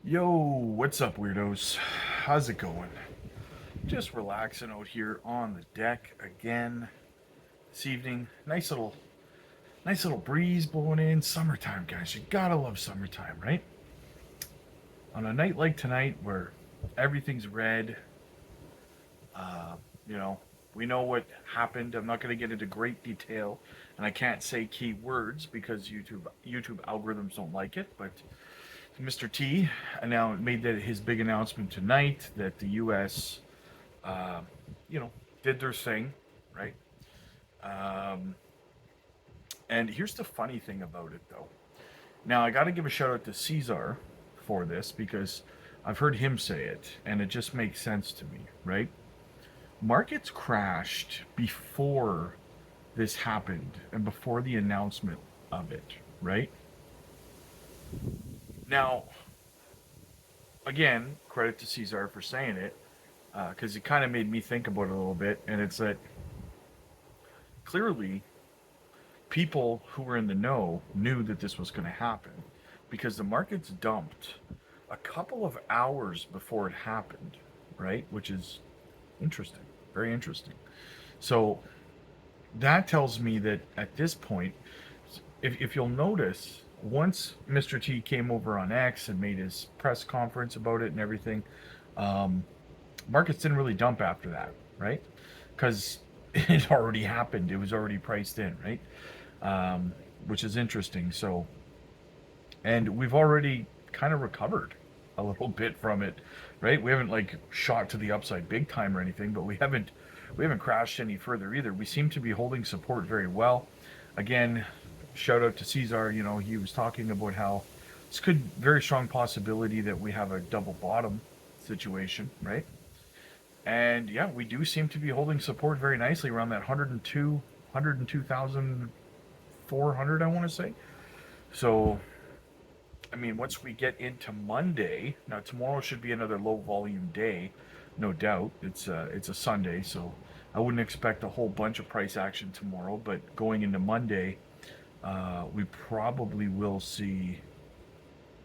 Yo, what's up, weirdos? How's it going? Just relaxing out here on the deck again this evening. Nice little breeze blowing in. Summertime, guys. You gotta love summertime, right? On a night like tonight, where everything's red, uh, you know, we know what happened. I'm not gonna get into great detail, and I can't say key words because YouTube algorithms don't like it, but Mr. T now made that his big announcement tonight that the U.S. Uh, you know did their thing, right? Um, and here's the funny thing about it, though. Now I got to give a shout out to Caesar for this because I've heard him say it, and it just makes sense to me, right? Markets crashed before this happened and before the announcement of it, right? Now, again, credit to Caesar for saying it, because it kind of made me think about it a little bit. And it's that clearly people who were in the know knew that this was going to happen because the markets dumped a couple of hours before it happened, right? Which is interesting, very interesting. So that tells me that at this point, if you'll notice, once Mr. T came over on X and made his press conference about it and everything, um, markets didn't really dump after that, right? Because it already happened. It was already priced in, right? Which is interesting. So, and we've already kind of recovered a little bit from it, right? We haven't like shot to the upside big time or anything, but we haven't crashed any further either. We seem to be holding support very well. Again, shout out to Caesar. You know, he was talking about how this could very strong possibility that we have a double bottom situation, right? And yeah, we do seem to be holding support very nicely around that 102,400, I want to say. So, I mean, once we get into Monday, now tomorrow should be another low volume day, no doubt. It's a Sunday, so I wouldn't expect a whole bunch of price action tomorrow. But going into Monday, we probably will see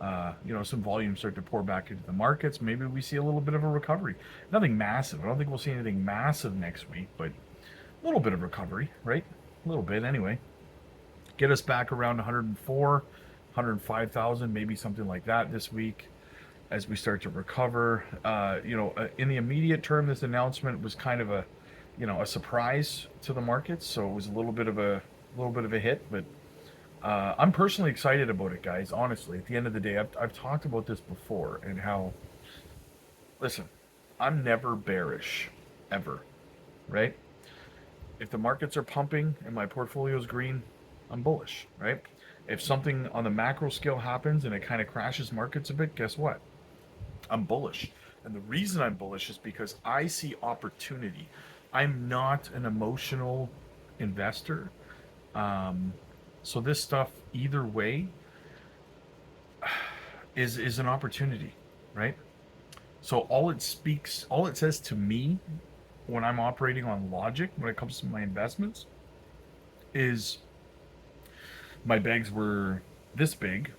some volume start to pour back into the markets. Maybe we see a little bit of a recovery. Nothing massive. I don't think we'll see anything massive next week, but a little bit of recovery, right? A little bit anyway. Get us back around 104, 105,000, maybe something like that this week as we start to recover. In the immediate term, this announcement was kind of a surprise to the markets, so it was a little bit of a hit, but I'm personally excited about it, guys. Honestly, at the end of the day, I've talked about this before and how, listen, I'm never bearish, ever, right? If the markets are pumping and my portfolio is green, I'm bullish, right? If something on the macro scale happens and it kind of crashes markets a bit, guess what? I'm bullish. And the reason I'm bullish is because I see opportunity. I'm not an emotional investor. Um, so this stuff, either way, is an opportunity, right? So all it says to me when I'm operating on logic when it comes to my investments is my bags were this big,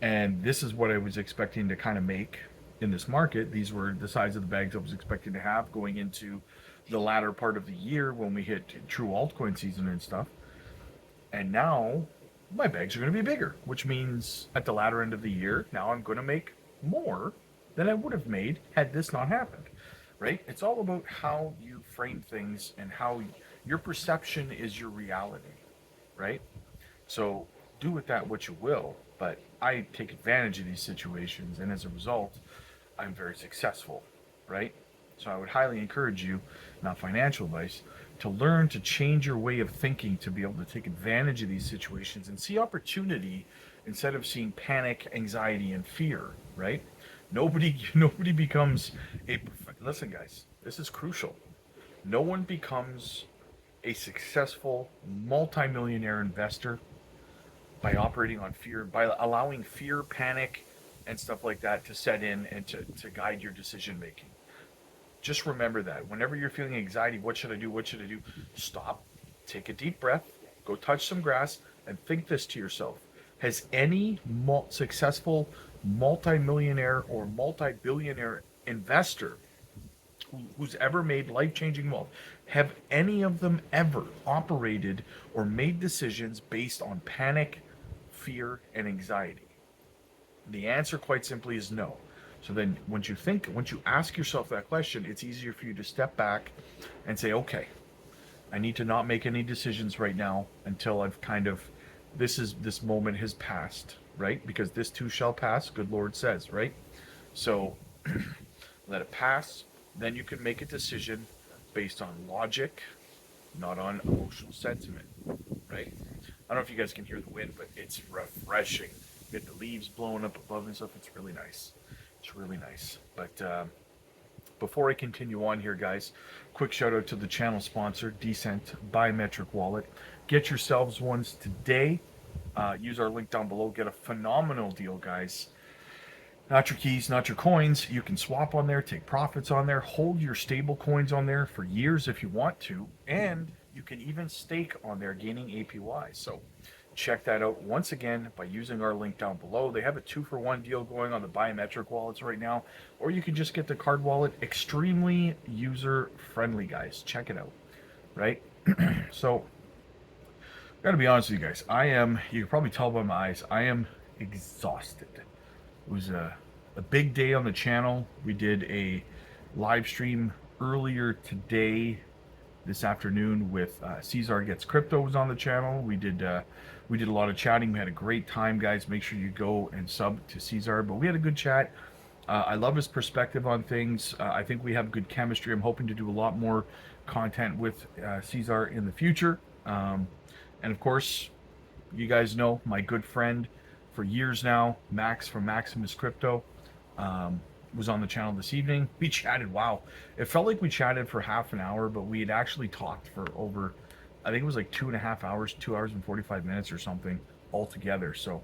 and this is what I was expecting to kind of make in this market. These were the size of the bags I was expecting to have going into the latter part of the year when we hit true altcoin season and stuff. And now my bags are going to be bigger, which means at the latter end of the year, now I'm going to make more than I would have made had this not happened, right? It's all about how you frame things and how your perception is your reality, right? So do with that what you will, but I take advantage of these situations, and as a result, I'm very successful, right? So I would highly encourage you, not financial advice, to learn to change your way of thinking to be able to take advantage of these situations and see opportunity instead of seeing panic, anxiety, and fear, right? Nobody becomes a listen, guys, this is crucial. No one becomes a successful multimillionaire investor by operating on fear, by allowing fear, panic, and stuff like that to set in and to guide your decision making. Just remember that. Whenever you're feeling anxiety, what should I do? What should I do? Stop, take a deep breath, go touch some grass, and think this to yourself. Has any successful multi-millionaire or multi-billionaire investor who's ever made life-changing wealth, have any of them ever operated or made decisions based on panic, fear, and anxiety? The answer, quite simply, is no. So then, once you ask yourself that question, it's easier for you to step back and say, okay, I need to not make any decisions right now until I've kind of, this moment has passed, right? Because this too shall pass, good Lord says, right? So let it pass. Then you can make a decision based on logic, not on emotional sentiment, right? I don't know if you guys can hear the wind, but it's refreshing. You get the leaves blowing up above and stuff. It's really nice. It's really nice. But before I continue on here, guys, quick shout out to the channel sponsor, Decent Biometric Wallet. Get yourselves ones today. Use our link down below. Get a phenomenal deal, guys. Not your keys, not your coins. You can swap on there, take profits on there, hold your stable coins on there for years if you want to, and you can even stake on there, gaining APY. So check that out once again by using our link down below. They have a 2-for-1 deal going on the biometric wallets right now, or you can just get the card wallet. Extremely user friendly, guys. Check it out, right? So, gotta be honest with you guys. You can probably tell by my eyes, I am exhausted. It was a big day on the channel. We did a live stream earlier today, this afternoon, with Caesar Gets Crypto was on the channel. We did a lot of chatting. We had a great time, guys. Make sure you go and sub to Caesar. But we had a good chat. I love his perspective on things. I think we have good chemistry. I'm hoping to do a lot more content with Caesar in the future. And of course, you guys know my good friend for years now, Max from Maximus Crypto, was on the channel this evening. We chatted. Wow, it felt like we chatted for half an hour, but we had actually talked for over, I think it was like 2.5 hours, 2 hours and 45 minutes or something altogether. So,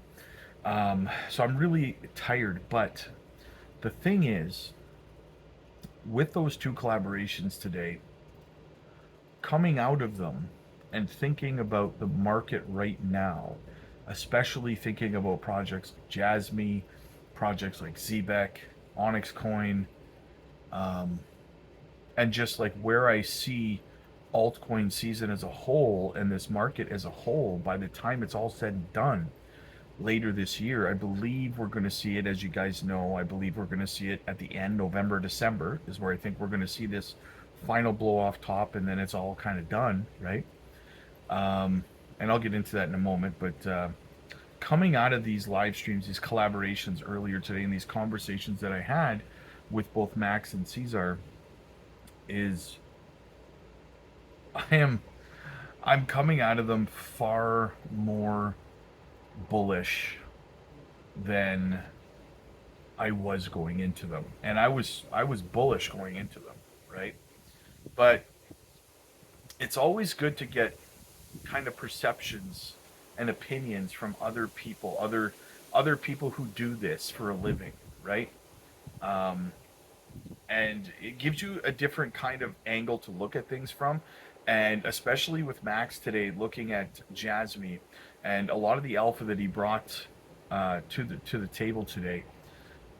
so I'm really tired. But the thing is, with those two collaborations today, coming out of them and thinking about the market right now, especially thinking about projects like Jasmy, projects like Zbeck, Onyx Coin, and just like where I see altcoin season as a whole and this market as a whole by the time it's all said and done later this year. I believe we're going to see it, as you guys know, I believe we're going to see it at the end, November, December is where I think we're going to see this final blow off top, and then it's all kind of done, right? And I'll get into that in a moment, but coming out of these live streams, these collaborations earlier today, and these conversations that I had with both Max and Caesar, is I'm coming out of them far more bullish than I was going into them, and I was bullish going into them, right? But it's always good to get kind of perceptions and opinions from other people, other people who do this for a living, right? And it gives you a different kind of angle to look at things from, and especially with Max today, looking at Jasmy and a lot of the alpha that he brought to the table today.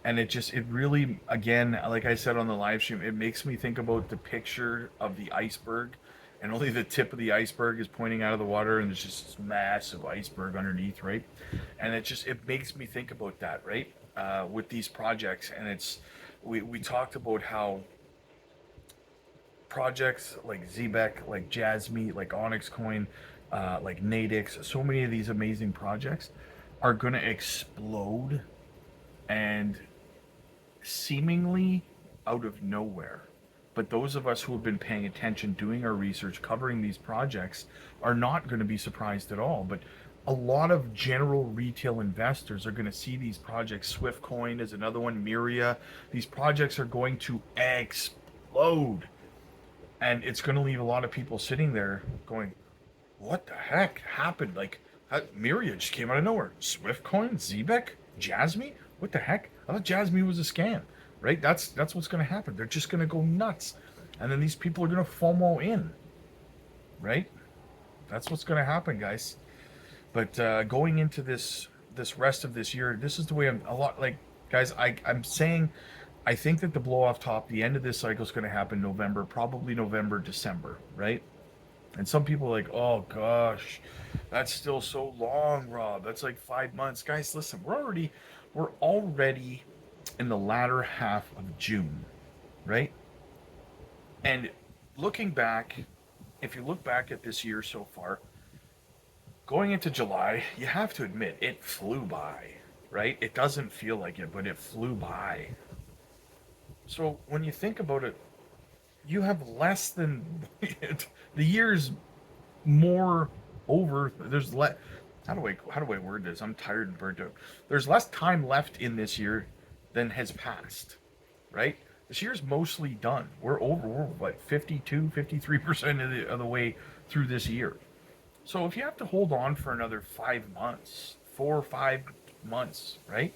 And it really, again, like I said on the live stream, it makes me think about the picture of the iceberg, and only the tip of the iceberg is pointing out of the water, and there's just this massive iceberg underneath, right? And it makes me think about that, right? With these projects, and we talked about how projects like Zbeck, like Jasmy, like Onyx Coin, like Nadix, so many of these amazing projects are going to explode, and seemingly out of nowhere. But those of us who have been paying attention, doing our research, covering these projects, are not going to be surprised at all. But a lot of general retail investors are going to see these projects. Swiftcoin is another one, Miria. These projects are going to explode. And it's going to leave a lot of people sitting there going, what the heck happened? Like, Miria just came out of nowhere. Swiftcoin, Zbeck, Jasmy? What the heck? I thought Jasmy was a scam, right? That's what's going to happen. They're just going to go nuts. And then these people are going to FOMO in, right? That's what's going to happen, guys. But going into this rest of this year, this is the way I'm a lot like Guys, I'm saying I think that the blow off top, the end of this cycle is going to happen November, probably November, December, right? And some people are like, oh gosh, that's still so long, Rob. That's like 5 months. Guys, listen, we're already in the latter half of June, right? And looking back, if you look back at this year so far, going into July, you have to admit it flew by, right? It doesn't feel like it, but it flew by. So when you think about it, you have less than the year's more over. There's less. How do I word this? I'm tired and burnt out. There's less time left in this year than has passed, right? This year's mostly done. We're what 52, 53% of the way through this year. So if you have to hold on for another 5 months, 4 or 5 months, right?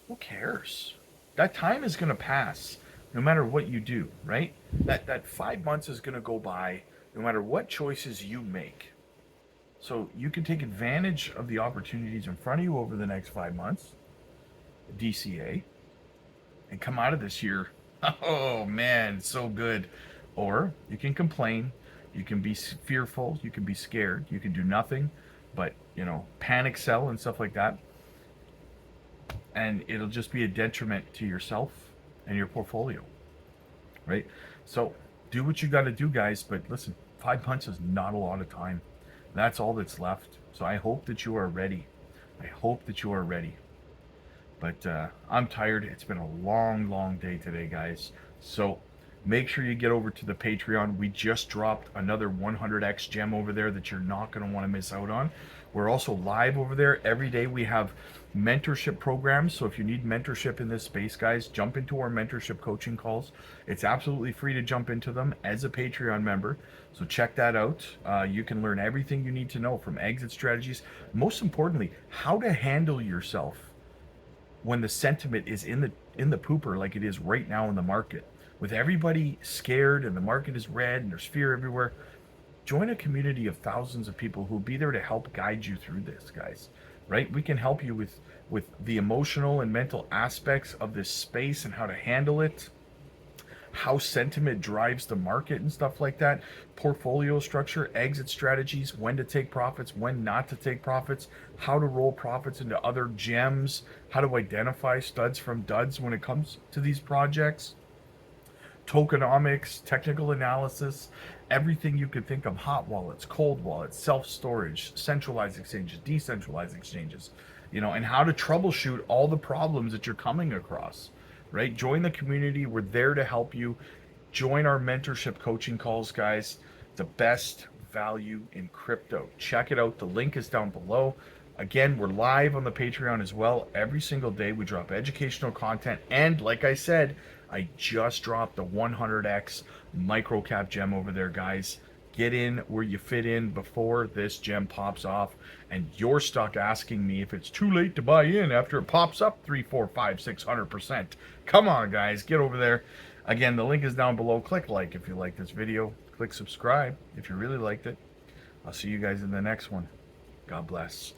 Who cares? That time is going to pass no matter what you do, right? That 5 months is going to go by no matter what choices you make. So you can take advantage of the opportunities in front of you over the next 5 months, DCA, and come out of this year. Oh man, so good. Or you can complain, you can be fearful, you can be scared, you can do nothing but, panic sell and stuff like that. And it'll just be a detriment to yourself and your portfolio, right? So do what you got to do, guys. But listen, 5 months is not a lot of time. That's all that's left. So I hope that you are ready. I hope that you are ready. But I'm tired. It's been a long, long day today, guys. So make sure you get over to the Patreon. We just dropped another 100x gem over there that you're not going to want to miss out on. We're also live over there. Every day we have mentorship programs. So if you need mentorship in this space, guys, jump into our mentorship coaching calls. It's absolutely free to jump into them as a Patreon member. So check that out. You can learn everything you need to know, from exit strategies. Most importantly, how to handle yourself when the sentiment is in the pooper, like it is right now in the market, with everybody scared and the market is red and there's fear everywhere. Join a community of thousands of people who'll be there to help guide you through this, guys. Right? We can help you with the emotional and mental aspects of this space and how to handle it, how sentiment drives the market and stuff like that, portfolio structure, exit strategies, when to take profits, when not to take profits, how to roll profits into other gems, how to identify studs from duds when it comes to these projects, tokenomics, technical analysis, everything you could think of: hot wallets, cold wallets, self-storage, centralized exchanges, decentralized exchanges, and how to troubleshoot all the problems that you're coming across, right? Join the community. We're there to help you. Join our mentorship coaching calls, guys. The best value in crypto. Check it out. The link is down below. Again, we're live on the Patreon as well. Every single day we drop educational content. And like I said, I just dropped the 100x micro cap gem over there, guys. Get in where you fit in before this gem pops off. And you're stuck asking me if it's too late to buy in after it pops up 3, 4, 5, 600%. Come on, guys, get over there. Again, the link is down below. Click like if you like this video. Click subscribe if you really liked it. I'll see you guys in the next one. God bless.